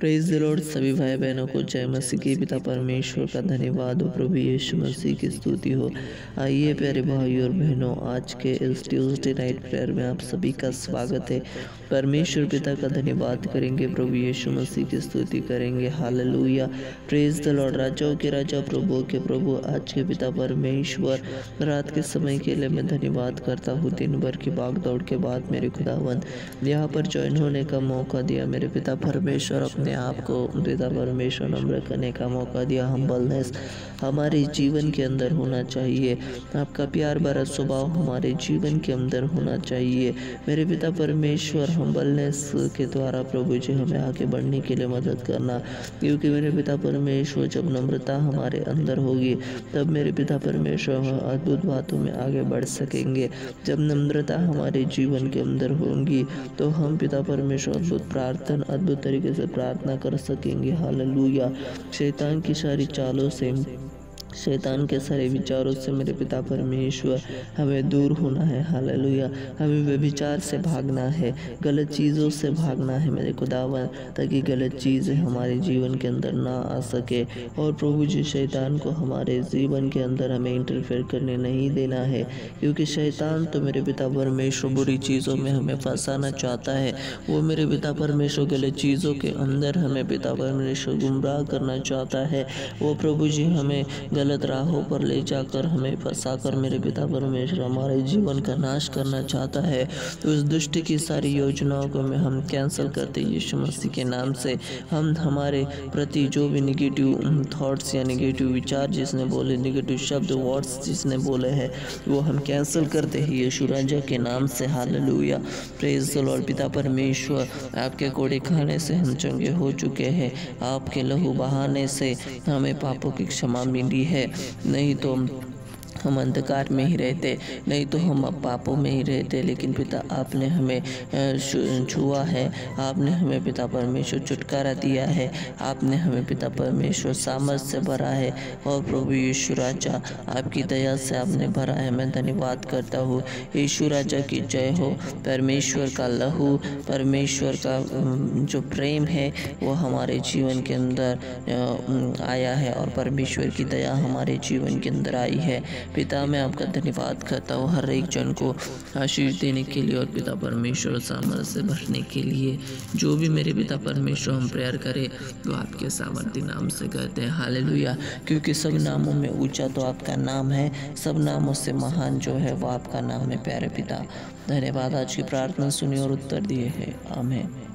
Praise the Lord. सभी भाई बहनों को जय मसीह के पिता परमेश्वर का धन्यवाद हो, प्रभु यीशु मसीह की स्तुति हो। आइए प्यारे भाई और बहनों, आज के इस ट्यूसडे नाइट प्रेयर में आप सभी का स्वागत है। परमेश्वर पिता का धन्यवाद करेंगे, प्रभु यीशु मसीह की स्तुति करेंगे। Hallelujah, praise the Lord. राजाओं के राजा, प्रभुओं के प्रभु, आज के पिता परमेश्वर, रात के समय के लिए मैं धन्यवाद करता हूँ। दिन भर की भाग दौड़ के बाद मेरे खुदावंद यहाँ पर ज्वाइन होने का मौका दिया। मेरे पिता परमेश्वर अपने आपको पिता परमेश्वर नम्र करने का मौका दिया। हम्बलनेस हमारे जीवन के अंदर होना चाहिए। आपका प्यार भरा स्वभाव हमारे जीवन के अंदर होना चाहिए। मेरे पिता परमेश्वर, हम्बलनेस के द्वारा प्रभु जी हमें आगे बढ़ने के लिए मदद करना, क्योंकि मेरे पिता परमेश्वर जब नम्रता हमारे अंदर होगी तब मेरे पिता परमेश्वर हम अद्भुत बातों में आगे बढ़ सकेंगे। जब नम्रता हमारे जीवन के अंदर होगी तो हम पिता परमेश्वर अद्भुत तरीके से प्रार्थना कर सकेंगे। हालेलुया। शैतान की सारी चालों से, शैतान के सारे विचारों से मेरे पिता परमेश्वर हमें दूर होना है। हालेलुया। हमें व्यभिचार से भागना है, गलत चीज़ों से भागना है मेरे खुदावन, ताकि गलत चीज़ें हमारे जीवन के अंदर ना आ सके। और प्रभु जी शैतान को हमारे जीवन के अंदर हमें इंटरफेयर करने नहीं देना है, क्योंकि शैतान तो मेरे पिता परमेश्वर बुरी चीज़ों में हमें फंसाना चाहता है। वो मेरे पिता परमेश्वर गलत चीज़ों के अंदर हमें पिता परमेश्वर गुमराह करना चाहता है। वो प्रभु जी हमें गलत राहों पर ले जाकर हमें फंसाकर मेरे पिता परमेश्वर हमारे जीवन का नाश करना चाहता है। तो उस दुष्ट की सारी योजनाओं को हम कैंसिल करते यीशु मसीह के नाम से। हम हमारे प्रति जो भी निगेटिव थॉट्स या निगेटिव विचार जिसने बोले, निगेटिव शब्द वर्ड्स जिसने बोले हैं, वो हम कैंसिल करते हैं यीशु राजा के नाम से। Hallelujah, praise the Lord. पिता परमेश्वर, आपके कोड़े खाने से हम चंगे हो चुके हैं। आपके लहू बहाने से हमें पापों की क्षमा मिली है। नहीं तो हम अंधकार में ही रहते, नहीं तो हम अब पापों में ही रहते। लेकिन पिता आपने हमें छुआ है, आपने हमें पिता परमेश्वर छुटकारा दिया है, आपने हमें पिता परमेश्वर सामर्थ से भरा है। और प्रभु यीशु राजा आपकी दया से आपने भरा है। मैं धन्यवाद करता हूँ। यीशु राजा की जय हो। परमेश्वर का लहू, परमेश्वर का जो प्रेम है वो हमारे जीवन के अंदर आया है, और परमेश्वर की दया हमारे जीवन के अंदर आई है। पिता मैं आपका धन्यवाद करता हूँ हर एक जन को आशीष देने के लिए, और पिता परमेश्वर सामर्थ्य से भरने के लिए। जो भी मेरे पिता परमेश्वर हम प्रेयर करें तो आपके सामर्थ्य नाम से करते हैं। हालेलुया, क्योंकि सब नामों में ऊंचा तो आपका नाम है, सब नामों से महान जो है वो आपका नाम है। प्यारे पिता धन्यवाद, आज की प्रार्थना सुनी और उत्तर दिए है। आमीन।